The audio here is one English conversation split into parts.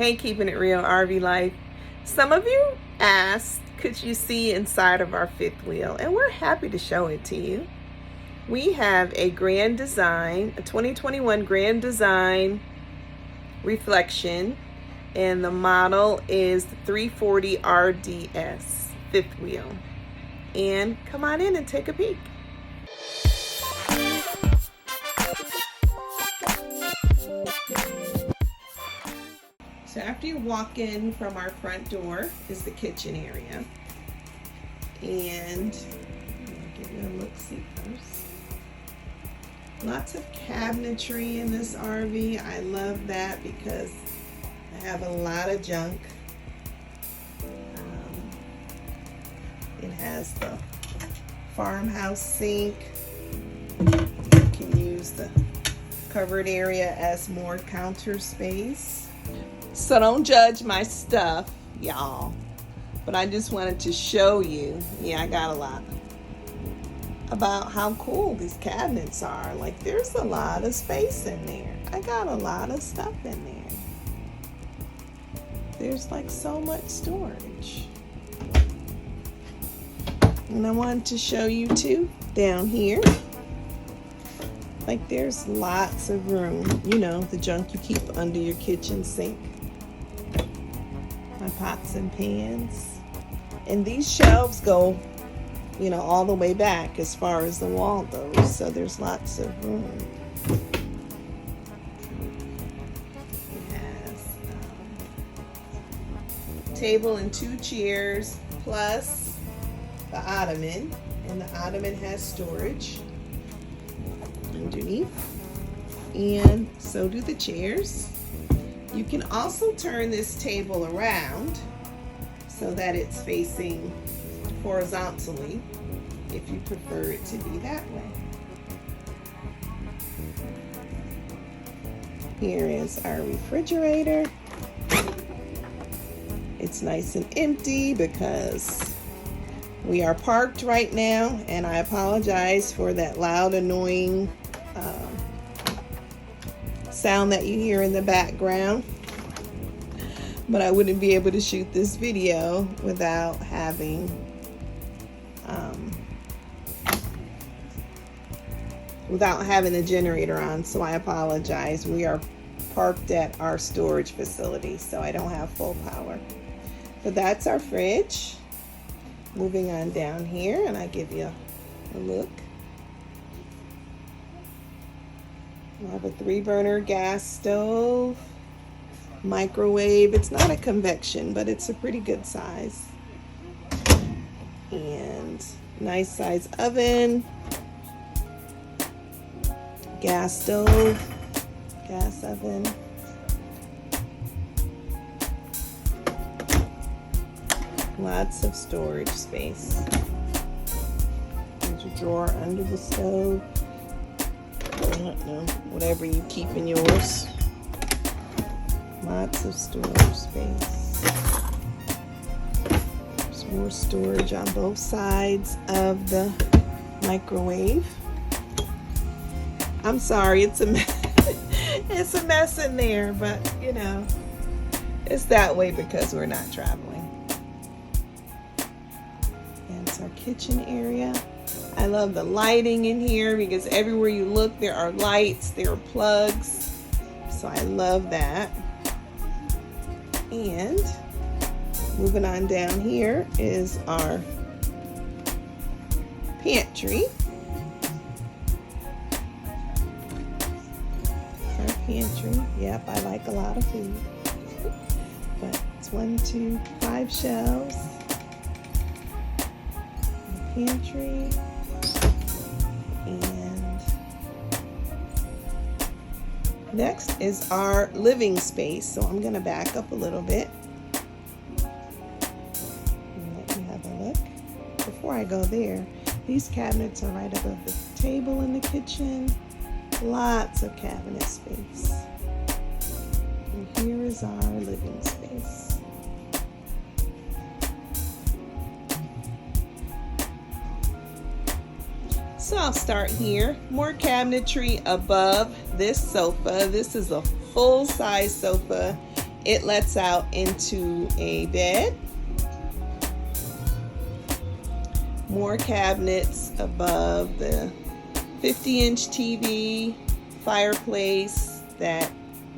Hey, Keeping It Real RV Life. Some of you asked, could you see inside of our fifth wheel? And we're happy to show it to you. We have a Grand Design, a 2021 Grand Design Reflection, and the model is the 340 RDS fifth wheel. And come on in and take a peek. So after you walk in from our front door is the kitchen area. And I'll give you a look-see first. Lots of cabinetry in this RV. I love that because I have a lot of junk. It has the farmhouse sink. You can use the covered area as more counter space. So don't judge my stuff, y'all. But I just wanted to show you, I got a lot, about how cool these cabinets are. Like, there's a lot of space in there. I got a lot of stuff in there. There's like so much storage. And I wanted to show you too, down here. Like, there's lots of room. You know, the junk you keep under your kitchen sink. My pots and pans. And these shelves go, all the way back as far as the wall goes. So there's lots of room. It has a table and 2 chairs plus the ottoman. And the ottoman has storage underneath. And so do the chairs. You can also turn this table around so that it's facing horizontally if you prefer it to be that way. Here is our refrigerator. It's nice and empty because we are parked right now, and I apologize for that loud, annoying sound that you hear in the background, but I wouldn't be able to shoot this video without having the generator on, so I apologize. We are parked at our storage facility, so I don't have full power. But that's our fridge. Moving on down here, and I give you a look. We have a 3-burner gas stove, microwave. It's not a convection, but it's a pretty good size. And nice size oven, gas stove, gas oven. Lots of storage space. There's a drawer under the stove. I don't know, whatever you keep in yours. Lots of storage space. There's more storage on both sides of the microwave. I'm sorry, it's a mess. It's a mess in there, but it's that way because we're not traveling. That's our kitchen area. I love the lighting in here because everywhere you look there are lights, there are plugs. So I love that. And moving on down here is our pantry. Our pantry. Yep, I like a lot of food. But it's 1, 2, 5 shelves. Pantry. And next is our living space. So I'm going to back up a little bit and let you have a look. Before I go there, these cabinets are right above the table in the kitchen. Lots of cabinet space. And here is our living space. So I'll start here. More cabinetry above this sofa. This is a full-size sofa. it lets out into a bed. More cabinets above the 50-inch TV, fireplace that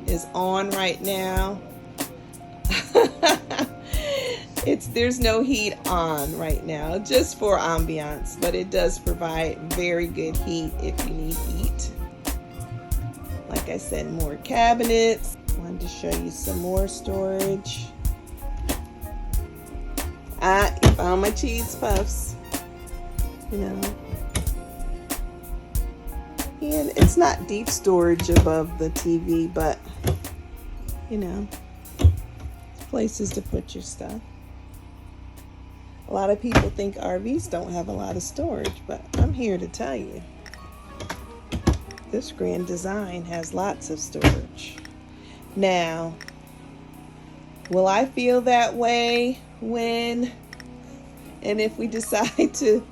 is on right now. There's no heat on right now, just for ambiance, but it does provide very good heat if you need heat. Like I said, more cabinets. Wanted to show you some more storage. I found my cheese puffs. You know, and it's not deep storage above the TV, but you know, places to put your stuff. A lot of people think RVs don't have a lot of storage, but I'm here to tell you, this Grand Design has lots of storage. Now, will I feel that way when and if we decide to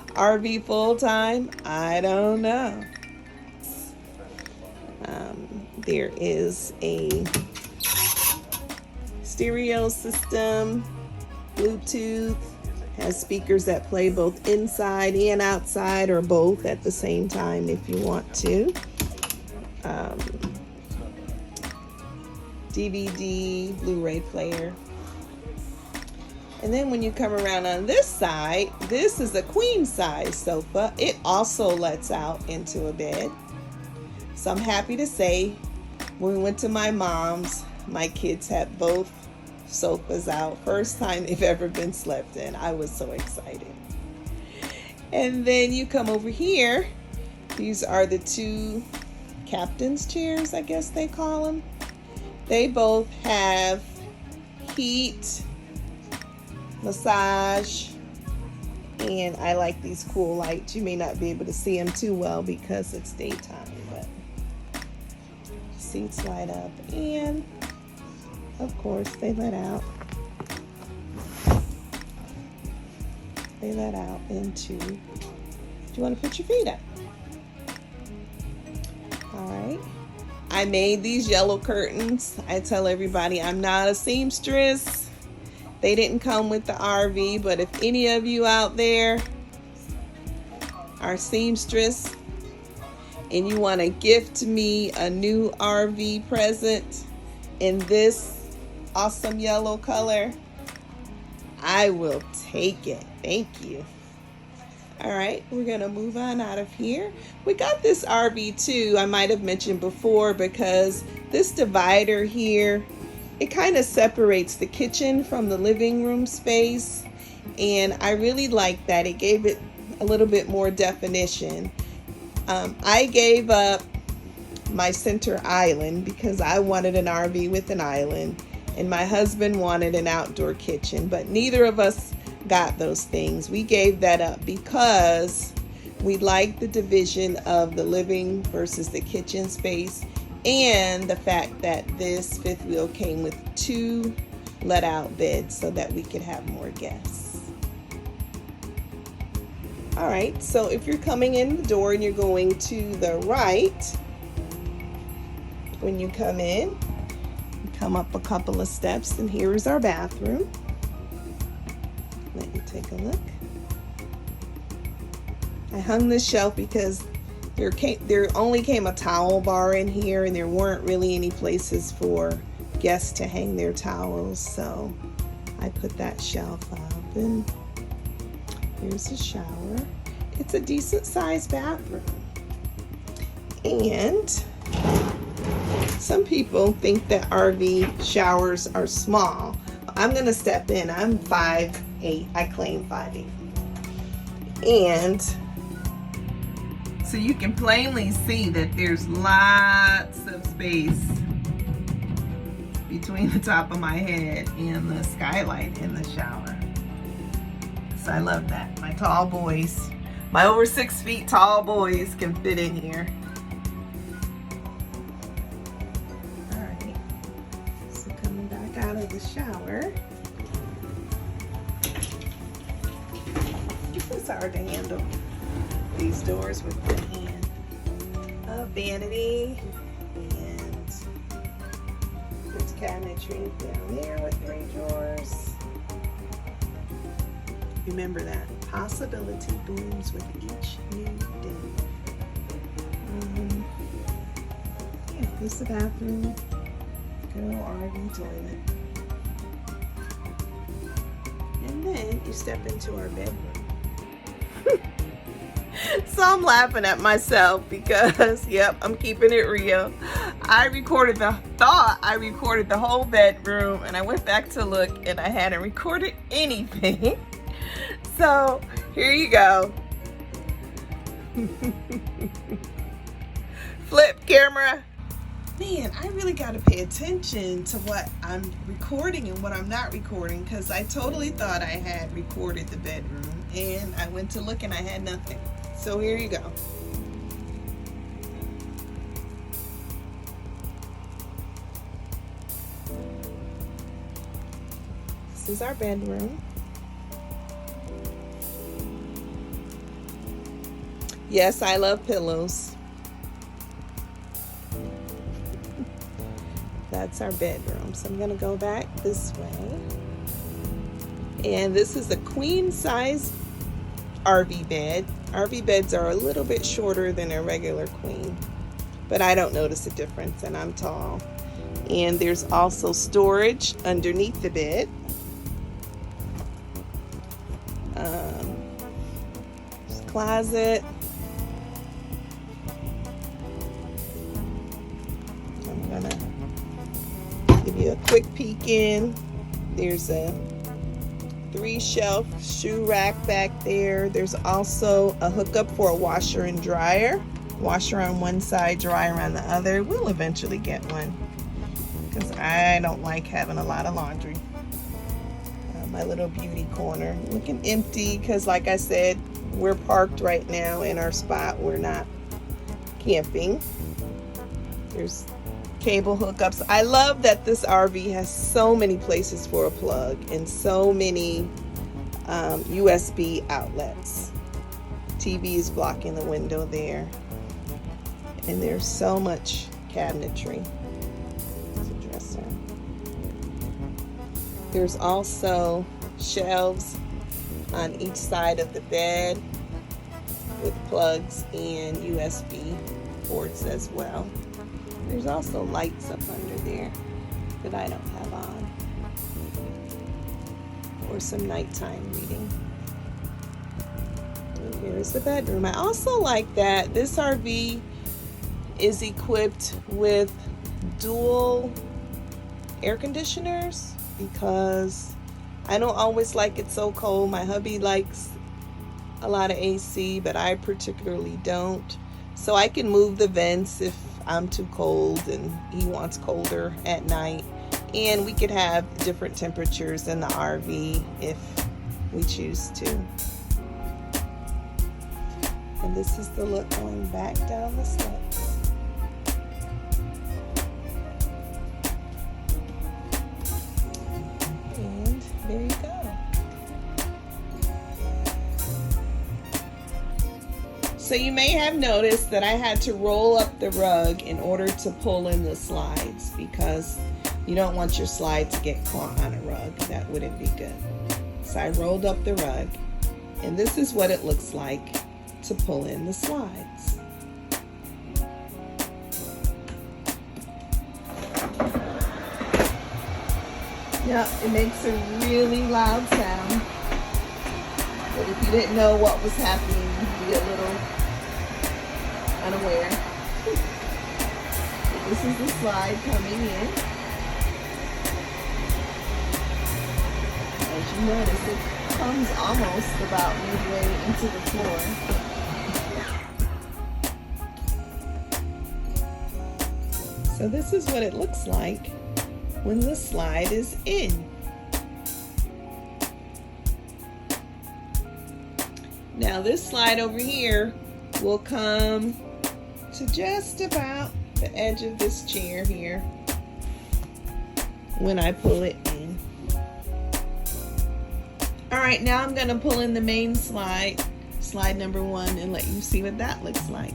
RV full time? I don't know. There is a stereo system, Bluetooth, has speakers that play both inside and outside, or both at the same time if you want to. DVD, Blu-ray player. And then when you come around on this side, this is a queen size sofa. It also lets out into a bed. So I'm happy to say, when we went to my mom's, my kids had both sofas out. First time they've ever been slept in. I was so excited. And then you come over here. These are the two captain's chairs, I guess they call them. They both have heat, massage, and I like these cool lights. You may not be able to see them too well because it's daytime, but seats light up, and of course they let out. They let out into, do you want to put your feet up? All right. I made these yellow curtains. I tell everybody I'm not a seamstress. They didn't come with the RV, but if any of you out there are seamstress and you want to gift me a new RV present in this awesome yellow color, I will take it. Thank you. All right, we're gonna move on out of here. We got this RV too, I might have mentioned before, because this divider here, it kind of separates the kitchen from the living room space, and I really like that. It gave it a little bit more definition. I gave up my center island because I wanted an RV with an island, and my husband wanted an outdoor kitchen, but neither of us got those things. We gave that up because we like the division of the living versus the kitchen space, and the fact that this fifth wheel came with 2 let out beds so that we could have more guests. All right, so if you're coming in the door and you're going to the right, when you come in, you come up a couple of steps, and here is our bathroom. Let me take a look. I hung this shelf because there only came a towel bar in here, and there weren't really any places for guests to hang their towels, so I put that shelf up. And here's the shower. It's a decent sized bathroom. And some people think that RV showers are small. I'm gonna step in. I'm 5'8". I claim 5'8". And so you can plainly see that there's lots of space between the top of my head and the skylight in the shower. So I love that. My tall boys, my over 6 feet tall boys can fit in here. All right, so coming back out of the shower. It's hard to handle these doors with one hand. A vanity, and it's cabinetry down there with 3 drawers. Remember that. Possibility blooms with each new day. Yeah, this is the bathroom. Good old RV toilet. And then you step into our bedroom. So I'm laughing at myself because, yep, I'm keeping it real. I thought I recorded the whole bedroom, and I went back to look and I hadn't recorded anything. So here you go. Flip camera. Man, I really got to pay attention to what I'm recording and what I'm not recording, because I totally thought I had recorded the bedroom, and I went to look and I had nothing. So here you go. This is our bedroom. Yes, I love pillows. That's our bedroom. So I'm gonna go back this way. And this is a queen size RV bed. RV beds are a little bit shorter than a regular queen, but I don't notice a difference, and I'm tall. And there's also storage underneath the bed. There's a closet. I'm gonna give you a quick peek in. There's a 3-shelf shoe rack back there. There's also a hookup for a washer and dryer. Washer on one side, dryer on the other. We'll eventually get one because I don't like having a lot of laundry. My little beauty corner looking empty because, like I said, we're parked right now in our spot. We're not camping. There's cable hookups. I love that this RV has so many places for a plug and so many USB outlets. TV is blocking the window there, and there's so much cabinetry. There's a dresser. There's also shelves on each side of the bed with plugs and USB ports as well. There's also lights up under there that I don't have on, or some nighttime reading. And here's the bedroom. I also like that this RV is equipped with dual air conditioners because I don't always like it so cold. My hubby likes a lot of AC, but I particularly don't. So I can move the vents if I'm too cold and he wants colder at night. And we could have different temperatures in the RV if we choose to. And this is the look going back down the steps. And there you go. So you may have noticed that I had to roll up the rug in order to pull in the slides because you don't want your slide to get caught on a rug. That wouldn't be good. So I rolled up the rug, and this is what it looks like to pull in the slides. Yeah, it makes a really loud sound. But if you didn't know what was happening, you'd be a little unaware. So this is the slide coming in. As you notice, it comes almost about midway into the floor. So this is what it looks like when the slide is in. Now this slide over here will come to just about the edge of this chair here when I pull it in. All right, now I'm gonna pull in the main slide, slide number 1, and let you see what that looks like.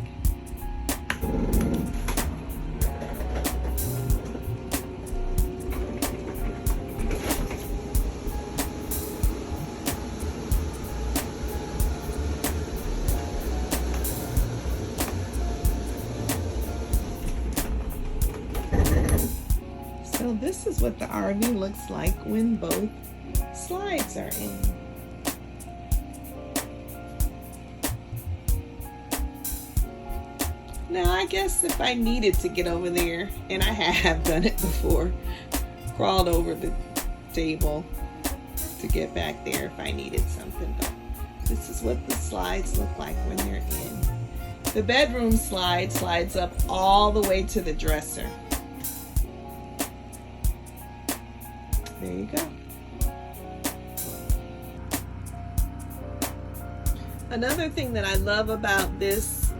this is what the RV looks like when both slides are in. Now I guess if I needed to get over there, and I have done it before, crawled over the table to get back there if I needed something, but this is what the slides look like when they're in. The bedroom slide slides up all the way to the dresser. There you go. Another thing that I love about this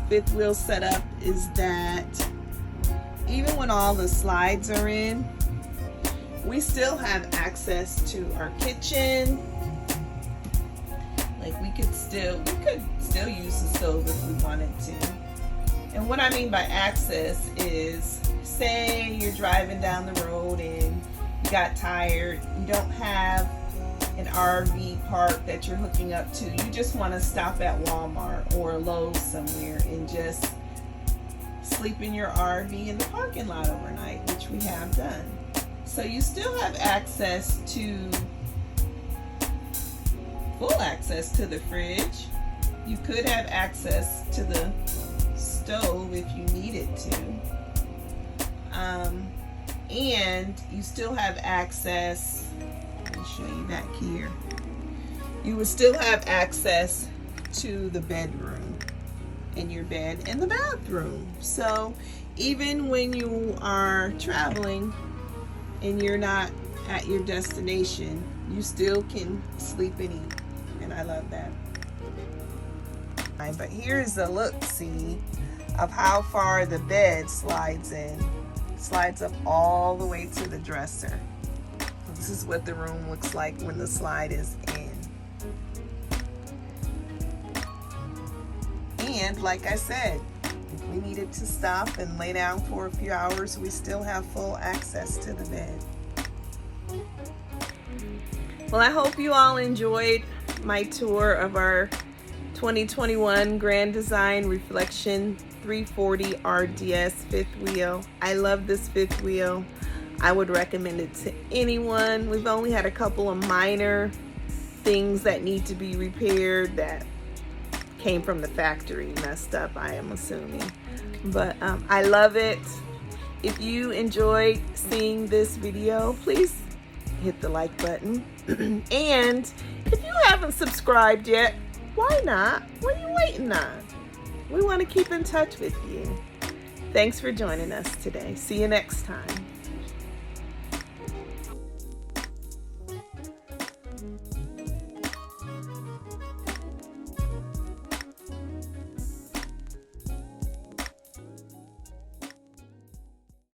fifth wheel setup is that even when all the slides are in, we still have access to our kitchen. Like we could still use the stove if we wanted to. And what I mean by access is, say you're driving down the road and you got tired, you don't have an RV park that you're hooking up to, you just want to stop at Walmart or Lowe's somewhere and just sleep in your RV in the parking lot overnight, which we have done. So you still have access to, full access to the fridge. You could have access to the stove if you needed to. And you still have access, let me show you back here. You would still have access to the bedroom and your bed and the bathroom. So even when you are traveling and you're not at your destination, you still can sleep and eat. And I love that. But here's a look-see of how far the bed slides in. It slides up all the way to the dresser. This is what the room looks like when the slide is in. And like I said, if we needed to stop and lay down for a few hours, we still have full access to the bed. Well, I hope you all enjoyed my tour of our 2021 Grand Design Reflection 340 RDS fifth wheel. I love this fifth wheel. I would recommend it to anyone. We've only had a couple of minor things that need to be repaired that came from the factory, messed up, I am assuming. But I love it. If you enjoyed seeing this video, please hit the like button. And if you haven't subscribed yet, why not? What are you waiting on? We want to keep in touch with you. Thanks for joining us today. See you next time.